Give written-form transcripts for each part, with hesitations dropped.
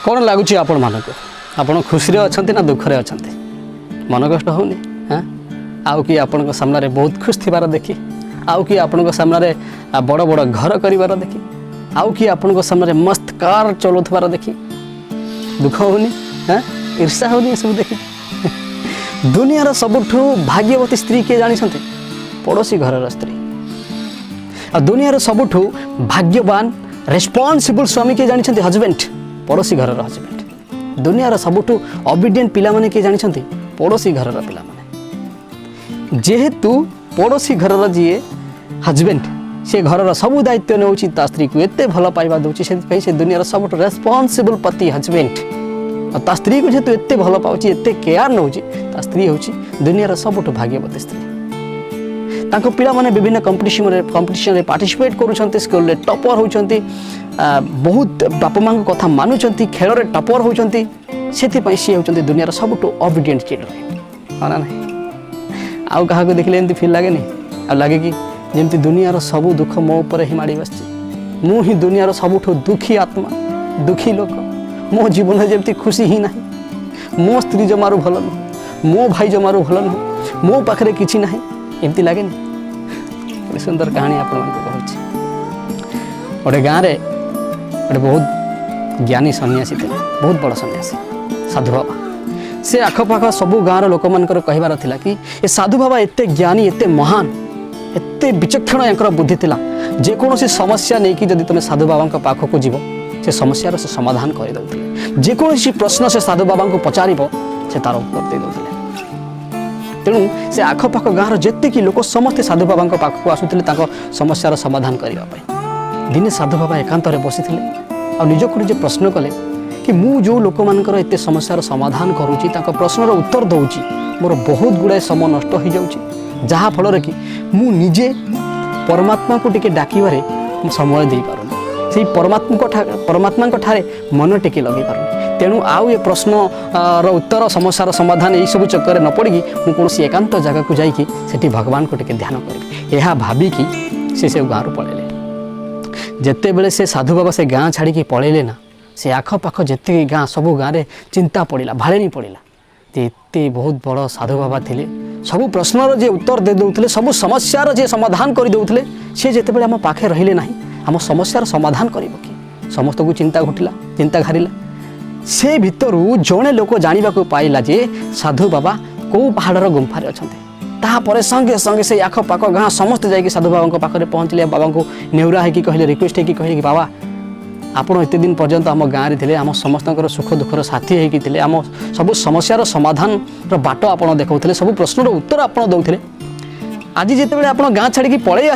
कौन लगुच आपण मानक आपण खुशी अच्छा ना दुखरे अच्छा मन कष्ट होनी हाँ आउ कि आपण सामने बहुत खुश थी देखी आउ कि आपण सामने बड़ बड़ घर कर देखी आउ कि आपण सामने मस्त कार चलाउथार देखी दुख होनी हाँ ईर्षा होनी सब देखी दुनियार सबुठु भाग्यवती स्त्री किए जानी पड़ोसी घर स्त्री आ दुनियार सबुठु भाग्यवान रेस्पॉन्सिबल स्वामी किए जानी हजबैंड पड़ोसी घर हजबैंड दुनियार सबुठु ओबीडिएंट पिला माने किए जानी पड़ोसी घर पिला माने जेहेतु पड़ोसी घर जी हजबैंड से घर सबू दायित्व नौची ता स्त्री को एते भल पाइबा दउची से दुनियार सबुठु रेस्पॉन्सिबल पति हजबैंड ता स्त्री को जेहेतु एते भल पाउची एते केयर नौची ता स्त्री होची दुनियार सबुठु भाग्यवती स्त्री तांको पिला माने विभिन्न कंपटीशन रे पार्टिसिपेट करूछंती स्कूल रे टॉपर होउछंती बहुत बापा मां को कथा मानुछंती खेल रे टॉपर होउछंती सेति पई सी होउछंती दुनियार सबुठु ओबीडिएंट चिल्ड्रन हाना नै आउ कहा को देखले एंती फील लागे नै आ लागे कि जेमती दुनियार सब दुख मो ऊपर ही माड़ी बसची मु ही दुनियार सबुठु दुखी आत्मा दुखी लोक मो जीवन में जेमती खुशी ही नहीं मो स्त्री जमारू भल नुह मो भाई जमारू भल नुह मो पाखरे किछि नहीं एमती लगे नहीं सुंदर कहानी आपण गोटे गाँव में गोटे बहुत ज्ञानी सन्यासी थे बहुत बड़ सन्यासी साधु बाबा से आखपाख सबू गाँव लोक मान कहबार थिला कि ए साधु बाबा एते ज्ञानी एते महान एते विचक्षण यांकर बुद्धि थिला जेकोसी समस्या नहीं कि जदि तुम साधु बाबा पाखक जीव से समस्यार से समाधान कर दउथिले जेकोसी प्रश्न से साधु बाबा को पचारिबो से तार उत्तर दे दउथिले तेणु से आखपाख गाँव जेतिक लोक समस्ते साधु बाबा पाखक आसुले समस्यार समाधान करने दिने साधु बाबा एकांत बसी आ निजक निजे प्रश्न कले कि मु जो लोक मानकर एते समस्यार समाधान करुँची प्रश्नर उत्तर दौची मोर बहुत गुड़ाए समय नष्ट हो जाऊँगी जहाँ फल कि मु निजे परमात्मा को टिके डाकिबारे समय दे पारुनी से परमात्मा ठारे मन टिके लगे पारुनी तेणु आउ ये प्रश्न उत्तर समस्यार समाधान यही सब चक्कर न पड़ी मुझे कौन एकांत जगह को जाकि सेठी भगवान को टिके ध्यान करी यह भाविकी से गाँव पलैले जिते बड़े से साधु बाबा से गाँ छाड़ी पलैले ना से आखपाख जिते गाँ सबू गाँव में चिंता पड़ा भाड़े पड़ा एते बहुत बड़ साधु बाबा थे सबू प्रश्नर जे उत्तर दे दौले सबू समस्यार जे समाधान कर दौले सी जिते आम पाखे रहिले ना आम समस्यार समाधान कर समस्त को चिंता घुटिला चिंता घारिला से भितरु जड़े लोक जाना पाइला जे साधु बाबा कौ पहाड़र गुंफार अच्छा संगे संगे से आखपाख गाँ समस्ते जाकि साधु बाबा पाखे पहुँचले बाबा को नेउरा है कहले रिक्वेस्ट है कहले कि बाबा आपण एत दिन पर्यंत आम गाँव में थे आम समस्त सुख दुखर साथी होते आम सब समस्यार समाधान बाट आप देखते सब प्रश्नर उत्तर आप दौले आज जिते आप गाँ छाड़ी पलि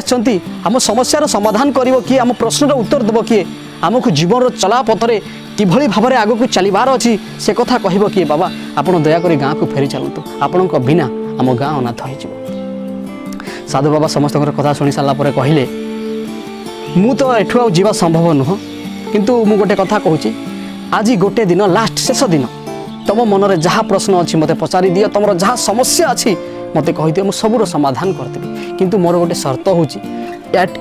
आम समस्यार समाधान कर किए आम प्रश्नर उत्तर देव किए आमको जीवन चला पथरे किभली भाव में आग को चलबार अच्छी से कथा कह किए बाबा आपड़ दयाकोरी गाँ को फेरी चलतु आपण बिना आम गाँ अनाथ हो साधु बाबा समस्त कथा शुणी सारापर कहले मु तो एठू आ जावा संभव नुह किंतु मु गोटे कथा कहूँ आज गोटे दिन लास्ट शेष दिन तुम मन में जहाँ प्रश्न अच्छी मत पचारि दियो तुम जहाँ समस्या अच्छी मत कहीदियो मुझे सबूर समाधान करदेवी किंतु मोर गोटे शर्त हूँ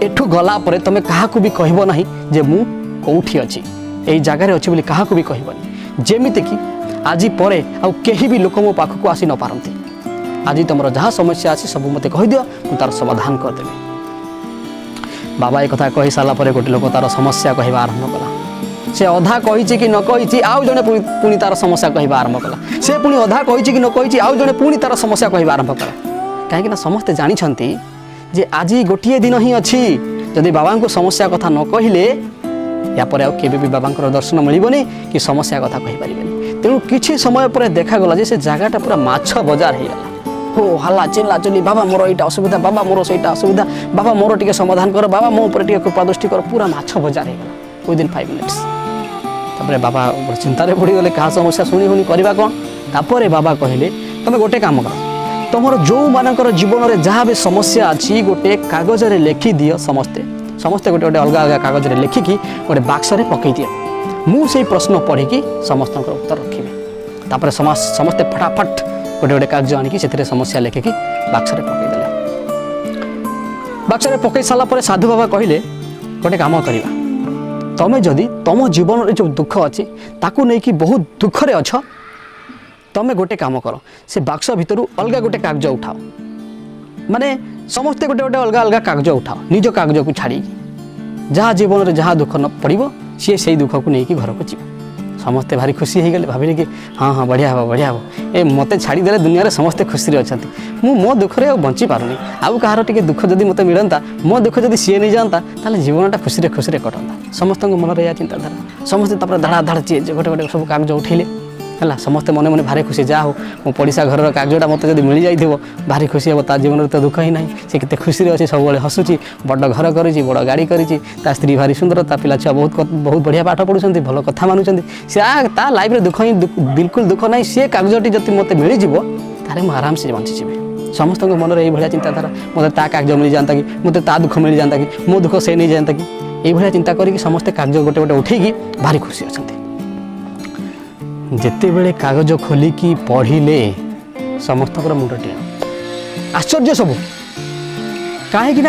एठू गला तुम क्या भी कहब ना जे मु कौटी अच्छी यही जगार अच्छी बोली क्या भी कहबनी जेमिति कि आज पर आउ कहीं भी लोक मो पाखक आसी न पारती आज तुम जहाँ समस्या अच्छी सब मत कहीदियो मुझे तार समाधान करदेवी बाबा एक कथा कही सारापर गोटे लोक तार समस्या कहवा आरंभ कला से अधा कही कि न कही आउ जड़े पुणी तार समस्या कहवा आरंभ कला से पुणी अधा कही कि न कही आउ जड़े पुणी तार समस्या कहवा आरंभ कला कहीं समस्ते जानते जे आज गोटे दिन ही अच्छी जदि बाबा को समस्या कथा न कहले यापर आउ केबे भी बाबा दर्शन मिलबनी कि समस्या कथा कहि परिबनी तेणु किछि समय पर देखागला जे से जगहटा पूरा माछ बजार हो गला हो हल्ला चिल्ला चिल्ली बाबा मोर यहाँ असुविधा बाबा मोर सहीटा असुविधा बाबा मोर टिके समाधान कर बाबा मो ऊपर टिके कृपा दृष्टि कर पूरा माछ बजार हो गला विदिन 5 मिनिट्स तापर बाबा चिंतार पड़ी गले क्या समस्या शुणी हुनी करवा कौन तापर बाबा कहले तुम गोटे काम कर तुम जो मानकर जीवन में जहाँ भी समस्या अच्छी गोटे कागज रे लिखि दियो समस्ते समस्ते गोटे गोटे अलग अलग कागज रे लिखिकी गोटे बाक्स रे पकई दियो मु से प्रश्न पढ़ी समस्त उत्तर रखी तापर समस्ते फटाफट गोटे गोटे कागज आनिकी से समस्या लिखिकी बाक्स रे पकईदेले बाक्स रे पकई सारा साधु बाबा कहले गोटे काम करवा तमें जदि तुम जीवन जो दुख अच्छी ताकू नहीं कि बहुत दुखरे अछ तमें गोटे काम कर से बाक्स भितर अलग गोटे कागज उठाओ माने समस्ते गोटे गोटे अलग अलग कागज उठाओ निज कागज को छाड़ी जहाँ जीवन में जहाँ दुख न पड़ो सी से दुख को लेकिन घर को जीव समस्ते भारी खुशी हो गले भाविले कि हाँ हाँ बढ़िया हम बढ़िया हम ए मत छाड़ीदे दुनिया में समस्ते खुशी अच्छा मो दुखरे बंची पारुनी आउ कहार टे दुख जब मत मिलता मो दुख जब सी नहीं जाता जीवनटा खुशी खुशी कटंता समस्त मन या चिंताधारा समस्ते धाड़ा धाड़ गोटे गोटे सब कागज उठेले है समस्ते मन मन भारी खुशी जा हो मो पड़िशा घर कागजटा मत जब मिल जाइए भारी खुशी हम जीवन में तो दुख ही ना से केते खुशी अच्छे सब हसुची बड़ घर करी बड़ गाड़ी करी स्त्री भारी सुंदर ता पिला छुआ बहुत बढ़िया पाठ पढ़ुं भल कथा मानुंट सी ता लाइफ में दुख ही बिल्कुल दुख ना सी कागजटी जब मत मिलज तारे मुझे आराम से बंची समस्त मन में ये चिंताधारा मत ता कागज मिल जाता कि मत ता दुख मिल जाता कि मो दुख से नहीं जाता कि ये चिंता करके समस्ते कागज गोटे गोटे उठेकी भारी खुशी अच्छा जिते बेले कागज खोलिकी पढ़िले समस्त मुंड टेण आश्चर्य सब कहीं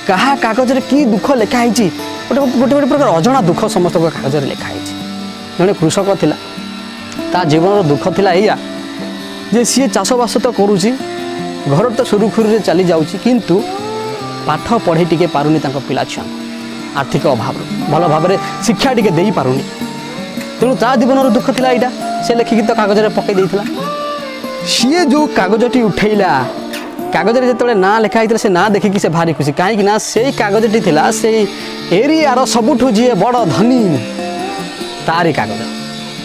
क्या कागज की दुख लिखाई गोटे गोटे गोटे प्रकार अजଣା दुख समस्त कागज लिखाई जड़े कृषक थिला ता जीवन दुख थिला या जे सी चाषबास तो करुँची घर तो सुरुखुरी चली जाऊँगी किंतु पाठ पढ़े टिके पारुनी पिला छुआ आर्थिक अभाव भल भाव में शिक्षा टिके दे पारुनी तेणु ता जीवन दुख थिला यहाँ से लिखिकी तो कागज पकई देता सी जो कागजटी उठेला कागज जो ना लिखाई से ना देखिकी से भारी खुशी कहीं ना से कागजटी थिला से एरियार सबुठू जी बड़ धनी तारी कागज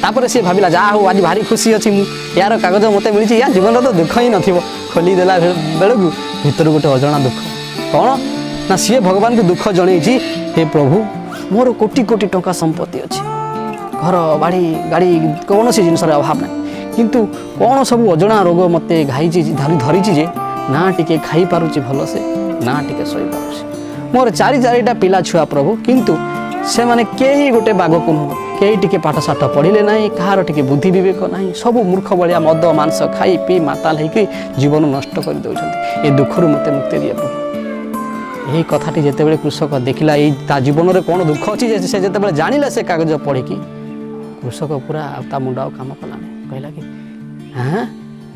तापर सी भाविला जा हो आज भारी खुशी अच्छी यार कागज मत मिली या जीवन तो दुख ही नथिबो खोलीदेला बेलू भीतर गोटे अजଣା दुख कौन ना सी भगवान को दुख जन हे प्रभु मोर कोटी कोटी टंका संपत्ति अच्छी घर बाड़ी गाड़ी कौन सी जिनसर अभाव ना किंतु कौन सब अजଣା रोग मत घाई धरी जे ना टिके खाई पारुची भल से ना टिके शोई पारुची मोर चारि चारिटा पिला छुआ प्रभु किंतु से माने केही गोटे बाग को नुह कई टिके पाठ साठ पढ़िले ना कहार टिके बुद्धि विवेक ना सब मूर्ख भाया मद मांस खाई पी माताल होकर जीवन नष्ट कर दे दुखर मत मुक्ति दिए प्रभु यही कथाटी जिते कृषक देखला ता जीवन में कौन दुख अच्छी से जिते जानिला से कागज पढ़ी कृषक पूरा ता मुंड काम कलानी कहला कि हाँ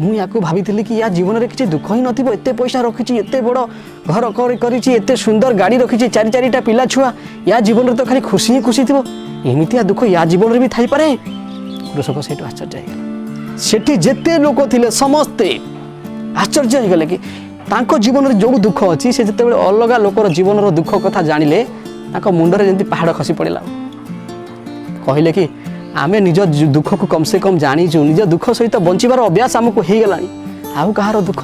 मुझे भाभी कि या जीवन में किसी दुख ही नथिबो एते पैसा रखी एत बड़ घर कर सुंदर गाड़ी रखी चारि चारिटा पिला छुआ या जीवन में तो खाली खुशी ही खुशी थी एमतिया दुख या जीवन में भी थी पारे कृषक से आश्चर्य होगा सेठी जेते लोक थिले समस्ते आश्चर्य होगले कि तांको जीवन में जो दुख अच्छी से जिते अलग लोकर जीवन दुख कथा जानिले मुंडरे जमी पहाड़ खसी पड़ा कहले कि आमे निज दुख को कम से कम जानीचु निज दुख सहित बंचार अभ्यास आमको हो गला आउ कहार दुख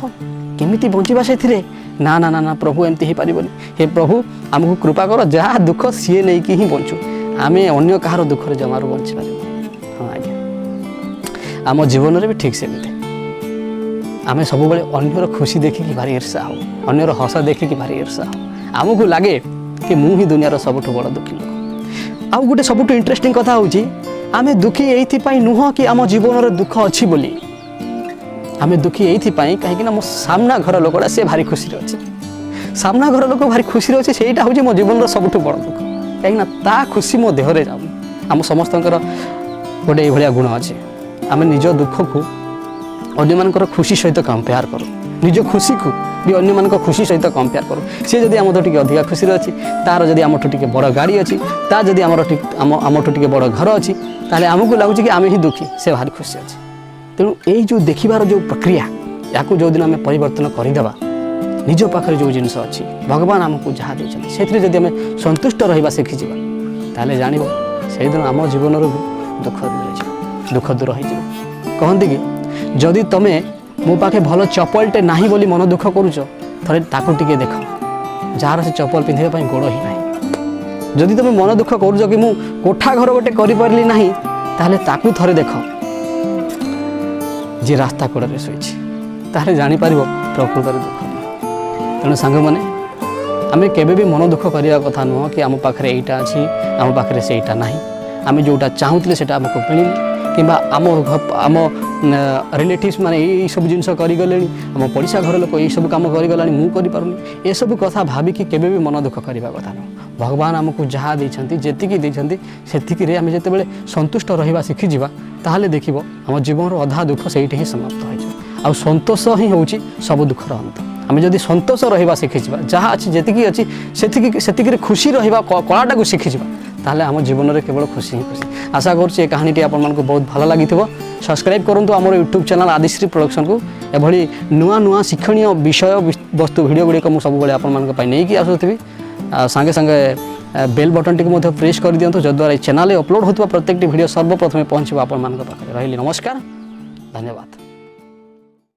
केमिति बंचा से ना ना ना ना प्रभु एमती हो पारबनी हे प्रभु आमको कृपा कर जहाँ दुख सी नहीं कि ही बंचु आम अन्य कहार दुख जमार बंची पार हाँ आज्ञा आम जीवन में भी ठीक से आम सब अन्यर खुशी देखिकी भारी ईर्षा हो अन्यर हस देखिकी भारी ईर्षा हो आमको लगे कि मु ही दुनिया सबुठ बड़ दुखी लोक आउ गोटे सबुठ इंटरेस्टिंग कथा होची आमे दुखी ये नुह कि आम जीवन में दुख अच्छी बोली आमे दुखी ये कहीं मो सामना घर लोकटा से भारी खुशी अच्छे सामना घर लोक भारी खुशी अच्छे से मो जीवन सबुठ बड़ दुख कहीं ता खुशी मो देहरे जाऊ आम समस्त गोटे ये गुण अच्छे आम निज दुख को अन्य मानकर खुशी सहित कंपेयर करूँ निज खुशी को भी अन्य मान खुशी सहित कंपेयर करूँ सी जब आम टे अधिका खुशी अच्छी तार जब आम टे बड़ गाड़ी अच्छी ता जब आम टे बड़ घर अच्छी ताले आमको लगुच कि आम ही दुखी से भारी खुशी अच्छे तेणु यही जो देखिबार जो प्रक्रिया या जो दिन आम परिवर्तन करदेवा निज पाखे जो जिनस अच्छी भगवान आमको जहाँ देते से जब आम संतुष्ट रहा शिखिजा ताले जान से दिन आम जीवन दुख दुख दूर हो कहती कि जदि तुमे मो पाखे भल चपलटे नहीं बोली मन दुख करुच थे ताकू टे देख जार से चपल पिंधे गोड़ ही ना जदि तुम मन दुख करुच कि मु कोठा घर गोटे करें ना ताहले ताकू थरे देख जी रास्ता कड़े शोची जापर प्रकृत दुख तेणु सांग मैंने आम केबे भी मन दुख करने कथा नुह कि आम पाखे यहाँ अच्छी आम पाखे से ना आम जोटा चाहूले से आमको मिलनी किंबा आम रिलेटिव्स माने ये सब जिनस करगले आम पड़िशा घर लोक ये सब कम करगला मुझे करें सब कथा भाविकी केवे भी मन दुख करने कथा नुह भगवान आमको जहाँ देती से आम जिते संतुष्ट रहा शिखिजा ताहले देखिब आम जीवन अधा दुख से ही समाप्त हो संतोष ही हूँ सब दुखर अंत आम जदि संतोष रहा शिखिजा जहाँ अच्छी जी अच्छी से खुशी रहा कलाटा को शिखिजा ताहले आम जीवन में केवल खुशी ही खुशी आशा करुँचे कहानी आपको बहुत भल लगी सब्सक्राइब करूँ आम यूट्यूब चैनल आदिश्री प्रोडक्शन को एभली नुआ नुआ शिक्षणीय विषय वस्तु भिडियो गुड़िक मुझे सब नहीं आसुथी सांगे सांगे बेल बटन टी प्रेस कर दिंतु जद्वारा चैनल अपलोड होता प्रत्येक भिडियो सर्वप्रथम पहुँच आप रही नमस्कार धन्यवाद।